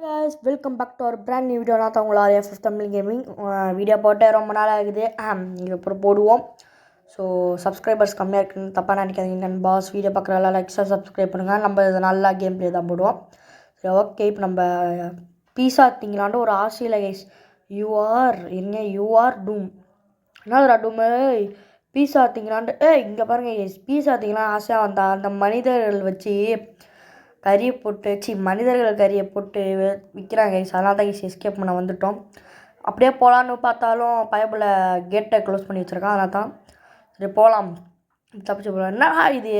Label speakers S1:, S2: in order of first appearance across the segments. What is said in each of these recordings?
S1: guys, welcome back to our brand new video. நான் உங்கள் RFF Tamil gaming video போட்டு ரொம்ப நாள் ஆகுது. இது அப்புறம் போடுவோம். ஸோ சப்ஸ்கிரைபர்ஸ் கம்மியாக இருக்குன்னு தப்பாக நினைக்காதீங்க பாஸ். வீடியோ பார்க்குறதெல்லாம் லைக்ஸாக சப்ஸ்கிரைப் பண்ணுங்கள். நம்ம இது நல்லா கேம் ப்ளே தான் போடுவோம். சரி ஓகே, இப்போ நம்ம பீஸா திங்கலான்ட்டு ஒரு ஆசையில் கைஸ். யூஆர் டூம் என்னதுடா டூமு பீஸா திங்கலான்ட்டு இங்கே பாருங்கள் கைஸ். பீஸா திங்கலாம் ஆசையாக வந்தா அந்த மனிதர்கள் வச்சு கறியை போட்டு மனிதர்கள் கறியை போட்டு விற்கிறாங்க கைஸ். அதனால தான் கைஸ் எஸ்கேப் பண்ண வந்துட்டோம். அப்படியே போகலான்னு பார்த்தாலும் பயபில் கேட்டை க்ளோஸ் பண்ணி வச்சுருக்கான். அதனால தான் சரி போகலாம், தப்பிச்சு போகலாம். என்னடா இது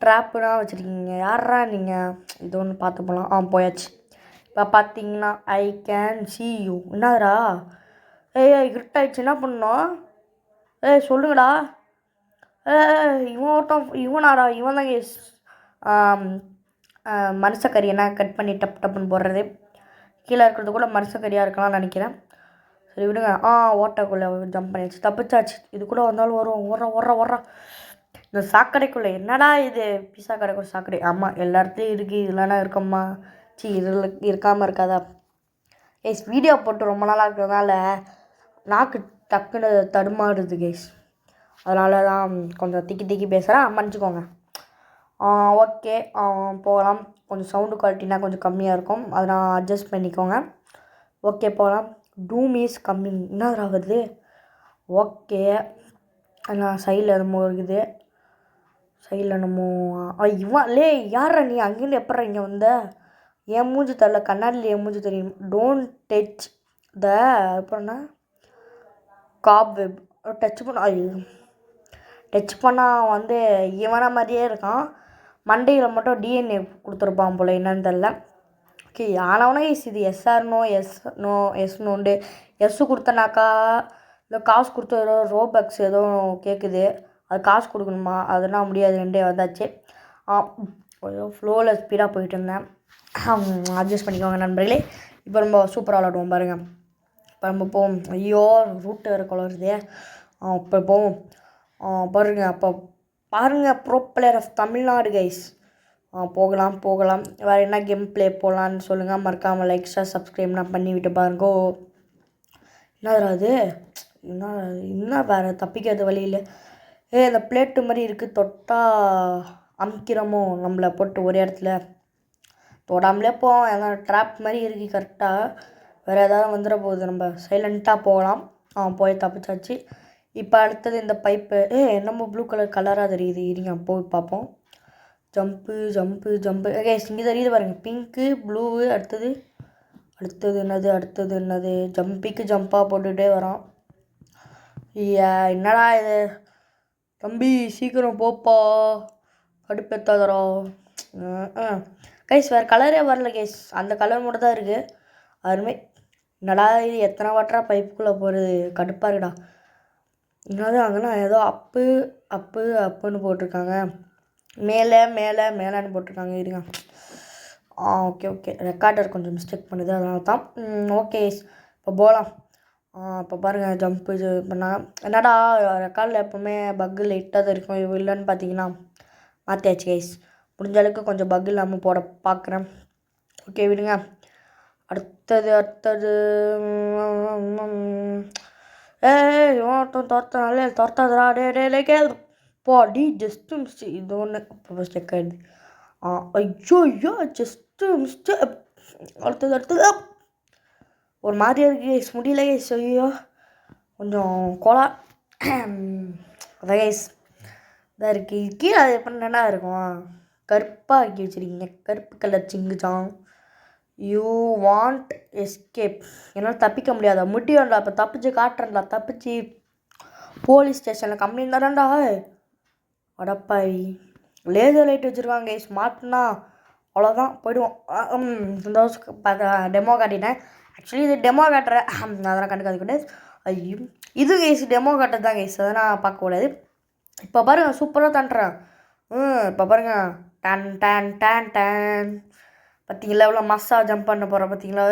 S1: ட்ராப்புனா வச்சுருக்கீங்க, யாரா நீங்கள்? இது ஒன்று பார்த்து போகலாம். போயாச்சு. இப்போ பார்த்தீங்கன்னா ஐ கேன் சி யூ. என்னதுடா கிரிட் ஆகிடுச்சு, என்ன பண்ணோம்? சொல்லுங்கடா. இவனாடா இவன் தான் கைஸ் மனுஷக்கறி என்ன கட் பண்ணி டப்புன்னு போடுறது. கீழே இருக்கிறது கூட மனுஷக்கறியாக இருக்கலாம்னு நினைக்கிறேன். சரி விடுங்க. ஓட்டக்குள்ளே ஜம்ப் பண்ணிடுச்சு, தப்பிச்சாச்சு. இது கூட வந்தாலும் வரும். ஓடுறா இந்த சாக்கடைக்குள்ளே. என்னடா இது பீஸா கடைக்குள்ள சாக்கடை? ஆமாம், எல்லா இடத்துலையும் இருக்குது. இதெல்லாம் இருக்கம்மா, இதில் இருக்காமல் இருக்காதா? வீடியோ போட்டு ரொம்ப நாளாக இருக்கிறதுனால நாக்கு டக்குன்னு தடுமாறுது கைஸ். அதனால தான் கொஞ்சம் திக்கி பேசுகிறேன், மன்னிச்சிக்கோங்க. ஓகே போகலாம். கொஞ்சம் சவுண்டு குவாலிட்டினா கொஞ்சம் கம்மியாக இருக்கும், அதை நான் அட்ஜஸ்ட் பண்ணிக்கோங்க. ஓகே போகலாம். டூம் இஸ் கம்மிங். என்ன ஆகுது? ஓகே, நான் சைடில் என்னமோ இருக்குது. சைடில் என்னமோ இவன் யாரா நீ? அங்கேருந்து எப்பட்றா இங்கே வந்த? என் மூஞ்சி தரல, கண்ணாடியில் என் மூஞ்சி தெரியும். டோன்ட் டச் த அப்புறம்னா காப் வெப். டச் பண்ணால் வந்து இவனை மாதிரியே இருக்கான். மண்டையில் மட்டும் டிஎன்ஏ கொடுத்துருப்பான் போல், என்னன்னு தெரில. ஓகே, ஆனவனா இது எஸ்ஆர்னோ எஸ்னோண்டு எஸ்ஸு கொடுத்தனாக்கா இல்லை காசு கொடுத்து ஏதோ ரோபக்ஸ் ஏதோ கேட்குது. அது காசு கொடுக்கணுமா? அதெல்லாம் முடியாது. ரெண்டே வந்தாச்சு. ஃப்ளோவில் ஸ்பீடாக போயிட்டு இருந்தேன். அட்ஜஸ்ட் பண்ணிக்கோங்க நண்பர்களே. இப்போ ரொம்ப சூப்பராக விளாடுவோம் பாருங்கள். இப்போ நம்ம போவோம். ஐயோ ரூட்டு வேறு குளருதே. இப்போ போவோம் பாருங்கள். அப்போ பாருங்கள், bro player of Tamil Nadu guys. போகலாம். வேறு என்ன கேம் ப்ளே போகலான்னு சொல்லுங்கள். மறக்காமல் லைக்ஸாக சப்ஸ்கிரைப்லாம் பண்ணிவிட்டு பாருங்கோ. என்னதுரா அது? என்ன வேறு தப்பிக்கிறது வழியில்? இந்த பிளேட்டு மாதிரி இருக்குது, தொட்டால் அமுக்கிறமோ நம்மளை போட்டு ஒரே இடத்துல. தொடாமலே போவோம். எதாவது ட்ராப் மாதிரி இருக்குது கரெக்டாக. வேறு ஏதாவது வந்துட போகுது. நம்ம சைலண்ட்டாக போகலாம். போய் தப்பிச்சாச்சு. இப்போ அடுத்தது இந்த பைப்பு. என்னமோ ப்ளூ கலராக தெரியுது. இருங்க போய் பார்ப்போம். ஜம்ப்பு இங்கே தெரியுது பாருங்கள், பிங்க்கு ப்ளூவு. அடுத்தது என்னது? ஜம்பிக்கு ஜம்ப்பாக போட்டுகிட்டே வரோம். என்னடா இது தம்பி, சீக்கிரம் போப்பா, கடுப்பேத்தாதரா. கைஸ் வேறு கலரே வரல கைஸ், அந்த கலர் மட்டும் தான் இருக்குது. அருமை. என்னடா இது எத்தனை வாட்டரா பைப்புக்குள்ளே போகிறது, கடுப்பாக இருக்குடா. என்னது அங்கெல்லாம் ஏதோ அப்புன்னு போட்டிருக்காங்க. மேலேன்னு போட்டிருக்காங்க. இருங்க. ஓகே ரெக்கார்டர் கொஞ்சம் மிஸ்டேக் பண்ணுது, அதனால தான். ஓகே இப்போ போகலாம். இப்போ பாருங்கள், ஜம்ப்பு பண்ணால் என்னடா ரெக்கார்டில் எப்போவுமே பக்கு லைட்டாக தான் இருக்கும். இது இல்லைன்னு பார்த்தீங்கன்னா மாற்றியாச்சு கைஸ். முடிஞ்ச அளவுக்கு கொஞ்சம் பக்கு இல்லாமல் போட பார்க்குறேன். ஓகே விடுங்க. அடுத்தது துரத்தாதரா. டே பாடி ஜஸ்ட்டு மிஸ்டேக். இது ஒன்று இப்போ செக் ஆகிடுது. ஐயோ ஜஸ்ட்டு மிஸ்டேக். அடுத்தது ஒரு மாதிரியாக இருக்குது கைஸ், முடியல கைஸ். ஐயோ கொஞ்சம் கோலா அதான் கைஸ் இதாக இருக்குது. கீழே அது பண்ணா இருக்கும், கருப்பாக ஆக்கி வச்சுருக்கீங்க, கருப்பு கலர் சிங்குச்சான். You want escape. என்னால் தப்பிக்க முடியாதா? முடியும்டா. இப்போ தப்பிச்சு காட்டுறேன்டா. தப்பிச்சு போலீஸ் ஸ்டேஷனில் கம்ப்ளைண்ட் தரேன்டா. அடப்பாய், லேசர் லைட் வச்சுருக்காங்க கைஸ். மாட்டினா அவ்வளோதான், போய்டுவோம். இந்த டெமோ காட்டிட்டேன். ஆக்சுவலி இது டெமோ காட்டுறேன், அதெல்லாம் கண்டுக்காது. ஐயோ இது கைஸ் டெமோ காட்டுறது தான் கைஸ், அதெல்லாம் பார்க்கக்கூடாது. இப்போ பாருங்கள், சூப்பராக தாண்டுறேன். இப்போ பாருங்கள், டான் பார்த்தீங்களா எவ்வளோ மஸ்ஸாக ஜம்ப் பண்ண போகிறேன் பார்த்தீங்களா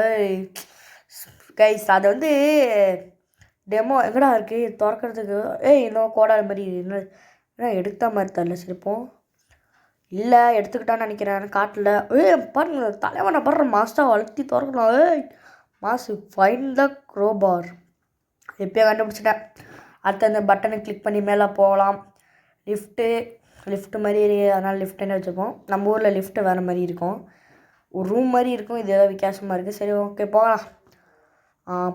S1: கைஸ். அது வந்து டெமோ எங்கடா இருக்குது திறக்கிறதுக்கு? இன்னும் கோடால் மாதிரி என்ன எடுத்த மாதிரி தரல. சரிப்போம். இல்லை எடுத்துக்கிட்டான்னு நினைக்கிறேன் காட்டில். பாருங்க தலைவனை பாடுற மாஸ்டா வளர்த்தி திறக்கணும். மாசு ஃபைன் த க்ரோபார் எப்போயும் கண்டுபிடிச்சிட்டேன். அடுத்து அந்த பட்டனை கிளிக் பண்ணி மேலே போகலாம். லிஃப்ட்டு மாதிரி அதனால் லிஃப்ட்டுன்னு வச்சுப்போம். நம்ம ஊரில் லிஃப்ட்டு வேறு மாதிரி இருக்கும், ஒரு ரூம் மாதிரி இருக்கும். இது ஏதோ வித்தியாசமாக இருக்குது. சரி ஓகே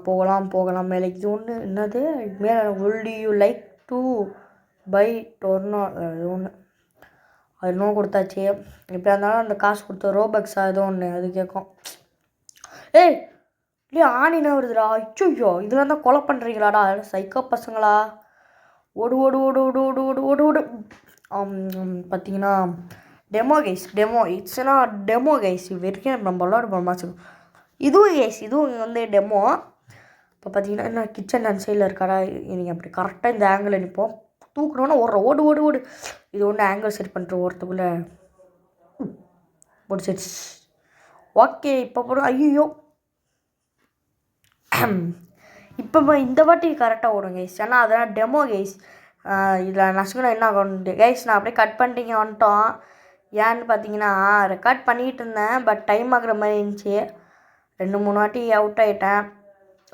S1: போகலாம் மேலே. இது ஒன்று என்னது மேலே would you like to buy டொர்னோ இது ஒன்று அது இன்னும் கொடுத்தாச்சு. எப்படியா இருந்தாலும் அந்த காசு கொடுத்த ரோபக்ஸா ஏதோ ஒன்று அது கேட்கும். இல்லையா ஆணினா வருதுடா. ஐயோ இதெல்லாம் தான் கொலை பண்ணுறீங்களாடா சைக்கோ பசங்களா. ஓடு ஓடு ஓடு ஓடு ஓடு ஓடு ஓடு ஓடு. பார்த்தீங்கன்னா டெமோ இட்ஸ்னா டெமோ கைஸ். வரைக்கும் நம்ம விளாடுவோம் மாச்சுக்கோ. இதுவும் வந்து டெமோ. இப்போ பார்த்தீங்கன்னா என்ன கிச்சன் அந்த சைடில் இருக்காடா. நீங்கள் அப்படி கரெக்டாக இந்த ஆங்கிளில் நிற்போம். தூக்கணுன்னா ஓடு ஓடு ஓடு. இது ஒன்று ஆங்கிள் செட் பண்ணிட்டு ஓரத்துக்குள்ளே முடிச்சிடுச்சு. ஓகே இப்போ போகிறோம். ஐயோ இப்போ இந்த வாட்டி கரெக்டாக ஓடும் கைஸ். ஏன்னா அதெல்லாம் டெமோ கைஸ். இதில் நசுக்கணும் என்ன ஆகும் கைஸ். நான் அப்படியே கட் பண்ணிட்டீங்க வந்துட்டோம். ஏன்னு பார்த்தீங்கன்னா ரெக்கார்ட் பண்ணிகிட்டு இருந்தேன், பட் டைம் ஆகுற மாதிரி இருந்துச்சு. 2-3 வாட்டி அவுட் ஆகிட்டேன்.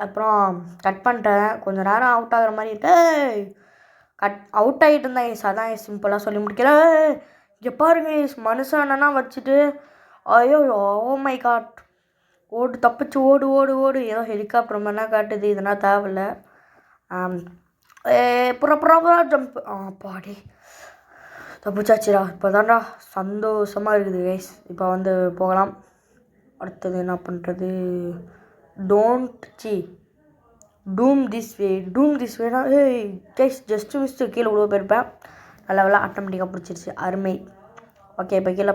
S1: அப்புறம் கட் பண்ணிட்டேன். கொஞ்சம் நேரம் அவுட் ஆகிற மாதிரி இருக்கு. அவுட் ஆகிட்டு இருந்தேன் கைஸ். அதான் சிம்பிளாக சொல்லி முடிக்கிறேன். இங்கே பாருங்க கைஸ், மனுஷனா வச்சுட்டு ஐயோ ஓ மை காட். ஓடு தப்பிச்சு ஓடு ஓடு ஓடு. ஏதோ ஹெலிகாப்டர் மாதிரினா காட்டுது. இதெல்லாம் தேவையில்ல. புறப்புறா ஜம்ப். பாடி தப்பிச்சாச்சுடா. இப்போ தான்டா சந்தோஷமாக இருக்குது கைஸ். இப்போ வந்து போகலாம். அடுத்தது என்ன பண்ணுறது. டூம் திஸ் வேனா. கைஸ் ஜஸ்ட்டு மிஸ்ட்டு கீழே விழுவ போயிருப்பேன். நல்ல வேலை ஆட்டோமேட்டிக்காக பிடிச்சிருச்சு. அருமை. ஓகே இப்போ கீழே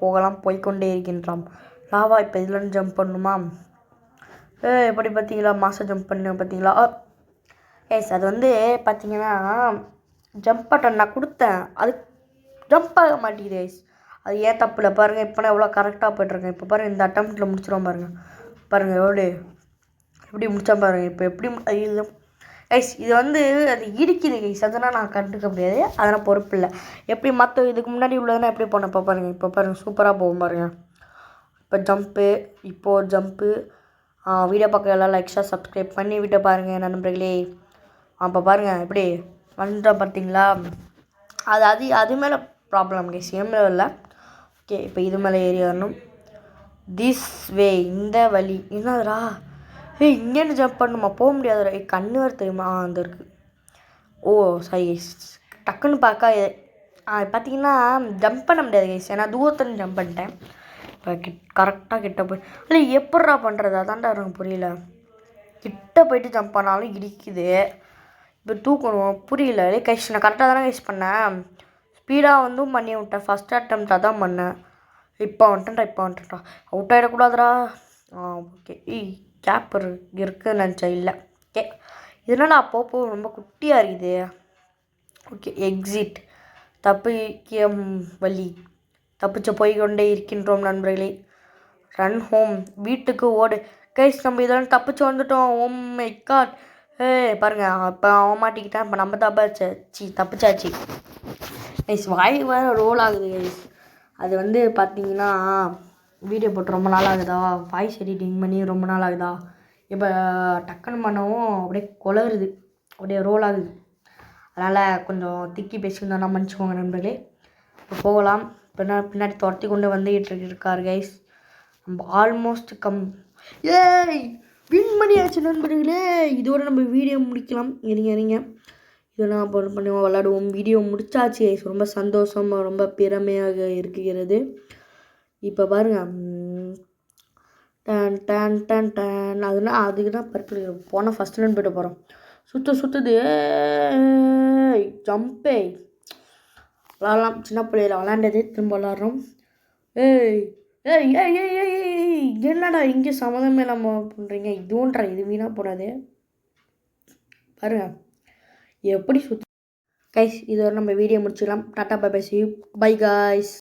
S1: போகலாம் போய்கொண்டே இருக்கின்றோம். லாவா இப்போ இதுலன்னு ஜம்ப் பண்ணணுமா. எப்படி பார்த்தீங்களா மாதம் ஜம்ப் பண்ண பார்த்தீங்களா. கைஸ் அது வந்து பார்த்தீங்கன்னா ஜம்ப் பட்டன் நான் கொடுத்தேன், அது ஜம்ப் ஆக மாட்டேங்குது கைஸ். அது ஏன் தப்பில்லை பாருங்கள். இப்போ நான் எவ்வளோ கரெக்டாக போய்ட்டுருக்கேன். இப்போ பாருங்கள் இந்த அட்டம்ப்ட்டில் முடிச்சிடும் பாருங்கள் எப்படி முடிச்சா பாருங்கள். இப்போ எப்படி கைஸ் இது வந்து அது இடிக்குது கைஸ். அதனால் நான் கண்டுக்க முடியாது, அதனால் பொறுப்பு இல்லை. எப்படி மற்ற இதுக்கு முன்னாடி உள்ளதுன்னா எப்படி போனேன். இப்போ பாருங்கள் சூப்பராக போகும் பாருங்கள். இப்போ ஜம்ப்பு. வீடியோ பார்க்க எல்லாம் லைக்ஸாக சப்ஸ்கிரைப் பண்ணி விட்டு பாருங்கள் நண்பர்களே. அப்போ பாருங்கள் எப்படி வந்துட்டோம் பார்த்தீங்களா. அது மேலே ப்ராப்ளம் கைஸ், மேலே இல்லை. ஓகே இப்போ இது மேலே ஏறி வரணும். திஸ் வே இந்த வழி. என்னதுடா இங்கேருந்து ஜம்ப் பண்ணுமா. போக முடியாதுடா. கண்ணு வர தெரியுமா. அந்த இருக்குது. ஓ சாரி டக்குன்னு பார்க்க பார்த்தீங்கன்னா ஜம்ப் பண்ண முடியாது கைஸ். ஏன்னா தூரத்துலேருந்து ஜம்ப் பண்ணிட்டேன். இப்போ கரெக்டாக கிட்ட போய் இல்லை எப்பட்றா பண்ணுறது. அதான்டா எனக்கு புரியல. கிட்ட போய்ட்டு ஜம்ப் பண்ணாலும் இடிக்குது. இப்போ தூக்கணும் புரியல. கைஸ் நான் கரெக்டாக தானே கைஸ் பண்ணேன். ஸ்பீடாக வந்தும் பண்ணி விட்டேன். ஃபஸ்ட் அட்டெம்ப்ட் அதான் பண்ணேன். இப்போ வந்துட்டேன்டா. அவுட் ஆகிடக்கூடாதுடா. ஓகே கேப் இருக்குதுன்னு நினச்சேன். இல்லை ஓகே இதனால் அப்பப்போ ரொம்ப குட்டியாக இருக்குது. ஓகே எக்ஸிட் தப்பிக்கும் வழி. தப்பிச்சு போய்கொண்டே இருக்கின்றோம் நண்பர்களே. ரன் ஹோம் வீட்டுக்கு ஓடு. கைஸ் நம்ம இதெல்லாம் தப்பிச்சு வந்துட்டோம். Oh my god. பாருங்கள் இப்போ அவன் மாட்டிக்கிட்டான். இப்போ நம்ம தப்பிச்சாச்சு கைஸ். வாய் வேறு ரோல் ஆகுது கைஸ். அது வந்து பார்த்தீங்கன்னா வீடியோ போட்டு ரொம்ப நாள் ஆகுதா, வாய்ஸ் எடிட்டிங் பண்ணி ரொம்ப நாள் ஆகுதா. இப்போ டக்குன்னு பண்ணவும் அப்படியே குளருது, அப்படியே ரோல் ஆகுது. அதனால் கொஞ்சம் திக்கி பேசியிருந்தோன்னா மன்னிச்சுக்கோங்க நண்பர்களே. இப்போ போகலாம். பின்னாடி துரத்தி கொண்டு வந்துகிட்டு இருக்கார் கைஸ். நம்ம ஆல்மோஸ்ட் வின் பண்ணியாச்சு நண்பர்களே. இதோட நம்ம வீடியோ முடிக்கலாம். இருங்க இதெல்லாம் பண்ணி விளாடுவோம். வீடியோ முடிச்சாச்சு கைஸ். ரொம்ப சந்தோஷமாக ரொம்ப பெருமையாக இருக்கிறது. இப்போ பாருங்கள் அதுக்கு தான் பர்பிள் போனால் ஃபஸ்ட் ரன் போய்ட்டு போகிறோம். சுற்றுது ஜம்பே விளாட்லாம். சின்ன பிள்ளையில் விளாண்டது திரும்ப விளாட்றோம். என்னடா இங்கே சம்மந்தமே நம்ம பண்ணுறீங்க. இது வீணாக போடாது பாருங்கள் எப்படி கைஸ். இதோட நம்ம வீடியோ முடிச்சிடலாம். Tata bye bye. See you bye guys.